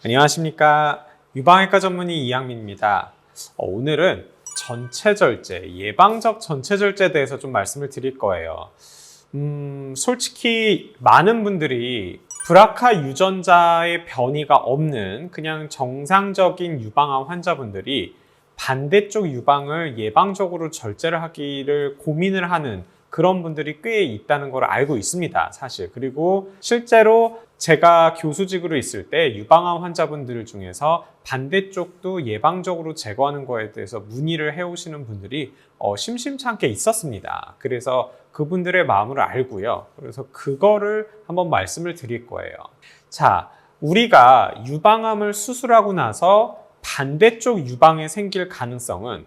안녕하십니까. 유방외과 전문의 이양민입니다. 오늘은 전체절제, 예방적 전체절제에 대해서 좀 말씀을 드릴 거예요. 솔직히 많은 분들이 브라카 유전자의 변이가 없는 그냥 정상적인 유방암 환자분들이 반대쪽 유방을 예방적으로 절제를 하기를 고민을 하는 그런 분들이 꽤 있다는 걸 알고 있습니다, 사실. 그리고 실제로 제가 교수직으로 있을 때 유방암 환자분들 중에서 반대쪽도 예방적으로 제거하는 거에 대해서 문의를 해오시는 분들이 심심찮게 있었습니다. 그래서 그분들의 마음을 알고요. 그래서 그거를 한번 말씀을 드릴 거예요. 자, 우리가 유방암을 수술하고 나서 반대쪽 유방에 생길 가능성은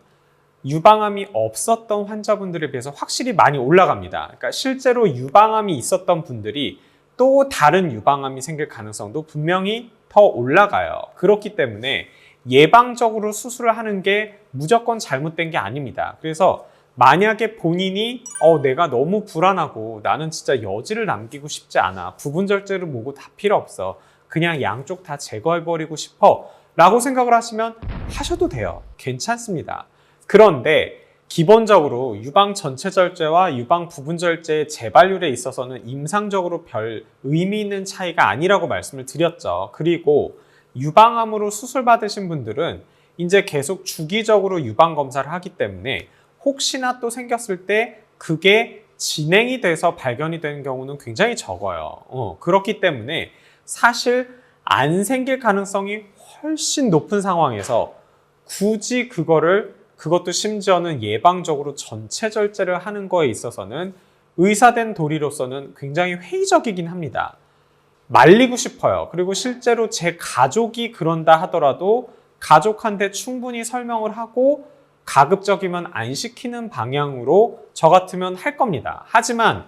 유방암이 없었던 환자분들에 비해서 확실히 많이 올라갑니다. 그러니까 실제로 유방암이 있었던 분들이 또 다른 유방암이 생길 가능성도 분명히 더 올라가요. 그렇기 때문에 예방적으로 수술을 하는 게 무조건 잘못된 게 아닙니다. 그래서 만약에 본인이 내가 너무 불안하고 나는 진짜 여지를 남기고 싶지 않아. 부분 절제를 뭐고 다 필요 없어. 그냥 양쪽 다 제거해버리고 싶어. 라고 생각을 하시면 하셔도 돼요. 괜찮습니다. 그런데 기본적으로 유방 전체 절제와 유방 부분 절제의 재발률에 있어서는 임상적으로 별 의미 있는 차이가 아니라고 말씀을 드렸죠. 그리고 유방암으로 수술 받으신 분들은 이제 계속 주기적으로 유방 검사를 하기 때문에 혹시나 또 생겼을 때 그게 진행이 돼서 발견이 되는 경우는 굉장히 적어요. 그렇기 때문에 사실 안 생길 가능성이 훨씬 높은 상황에서 굳이 그것도 심지어는 예방적으로 전체 절제를 하는 거에 있어서는 의사된 도리로서는 굉장히 회의적이긴 합니다. 말리고 싶어요. 그리고 실제로 제 가족이 그런다 하더라도 가족한테 충분히 설명을 하고 가급적이면 안 시키는 방향으로 저 같으면 할 겁니다. 하지만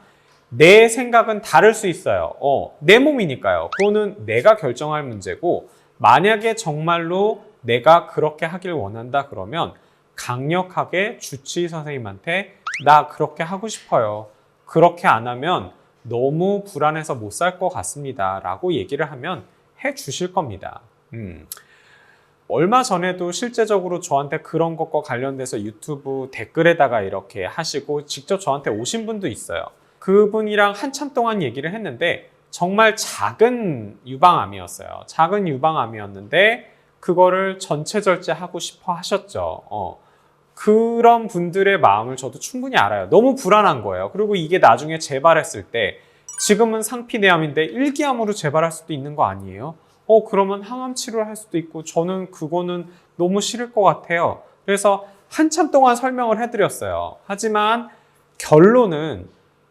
내 생각은 다를 수 있어요. 내 몸이니까요. 그거는 내가 결정할 문제고 만약에 정말로 내가 그렇게 하길 원한다 그러면 강력하게 주치의 선생님한테 나 그렇게 하고 싶어요. 그렇게 안 하면 너무 불안해서 못 살 것 같습니다. 라고 얘기를 하면 해 주실 겁니다. 얼마 전에도 실제적으로 저한테 그런 것과 관련돼서 유튜브 댓글에다가 이렇게 하시고 직접 저한테 오신 분도 있어요. 그분이랑 한참 동안 얘기를 했는데 정말 작은 유방암이었어요. 작은 유방암이었는데 그거를 전체 절제하고 싶어 하셨죠. 그런 분들의 마음을 저도 충분히 알아요. 너무 불안한 거예요. 그리고 이게 나중에 재발했을 때 지금은 상피내암인데 일기암으로 재발할 수도 있는 거 아니에요? 그러면 항암 치료를 할 수도 있고 저는 그거는 너무 싫을 것 같아요. 그래서 한참 동안 설명을 해드렸어요. 하지만 결론은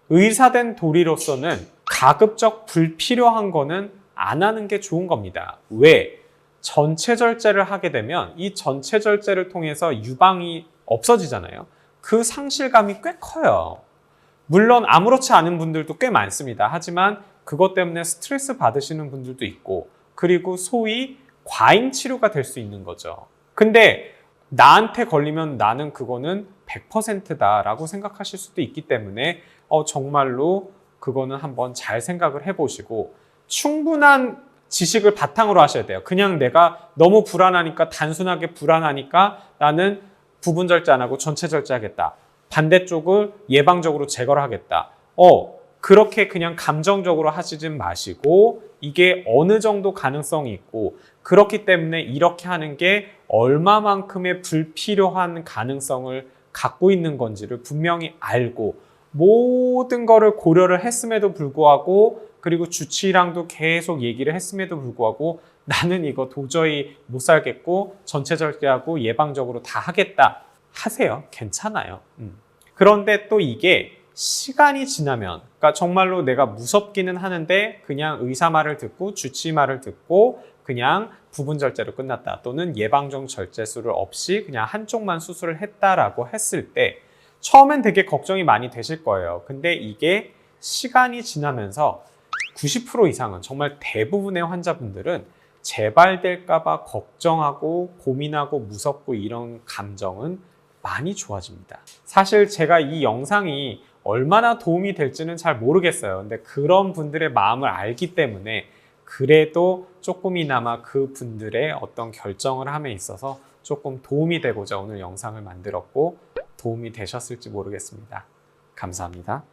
의사된 도리로서는 가급적 불필요한 거는 안 하는 게 좋은 겁니다. 왜? 전체 절제를 하게 되면 이 전체 절제를 통해서 유방이 없어지잖아요. 그 상실감이 꽤 커요. 물론 아무렇지 않은 분들도 꽤 많습니다. 하지만 그것 때문에 스트레스 받으시는 분들도 있고 그리고 소위 과잉 치료가 될 수 있는 거죠. 근데 나한테 걸리면 나는 그거는 100%다라고 생각하실 수도 있기 때문에 정말로 그거는 한번 잘 생각을 해보시고 충분한 지식을 바탕으로 하셔야 돼요. 그냥 내가 너무 불안하니까 단순하게 불안하니까 나는 부분 절제 안 하고 전체 절제하겠다. 반대쪽을 예방적으로 제거를 하겠다. 그렇게 그냥 감정적으로 하시지 마시고 이게 어느 정도 가능성이 있고 그렇기 때문에 이렇게 하는 게 얼마만큼의 불필요한 가능성을 갖고 있는 건지를 분명히 알고 모든 거를 고려를 했음에도 불구하고 그리고 주치의랑도 계속 얘기를 했음에도 불구하고 나는 이거 도저히 못 살겠고 전체 절제하고 예방적으로 다 하겠다 하세요. 괜찮아요. 그런데 또 이게 시간이 지나면 그러니까 정말로 내가 무섭기는 하는데 그냥 의사 말을 듣고 주치의 말을 듣고 그냥 부분 절제로 끝났다 또는 예방적 절제술을 없이 그냥 한쪽만 수술을 했다라고 했을 때 처음엔 되게 걱정이 많이 되실 거예요. 근데 이게 시간이 지나면서 90% 이상은 정말 대부분의 환자분들은 재발될까 봐 걱정하고 고민하고 무섭고 이런 감정은 많이 좋아집니다. 사실 제가 이 영상이 얼마나 도움이 될지는 잘 모르겠어요. 근데 그런 분들의 마음을 알기 때문에 그래도 조금이나마 그 분들의 어떤 결정을 함에 있어서 조금 도움이 되고자 오늘 영상을 만들었고 도움이 되셨을지 모르겠습니다. 감사합니다.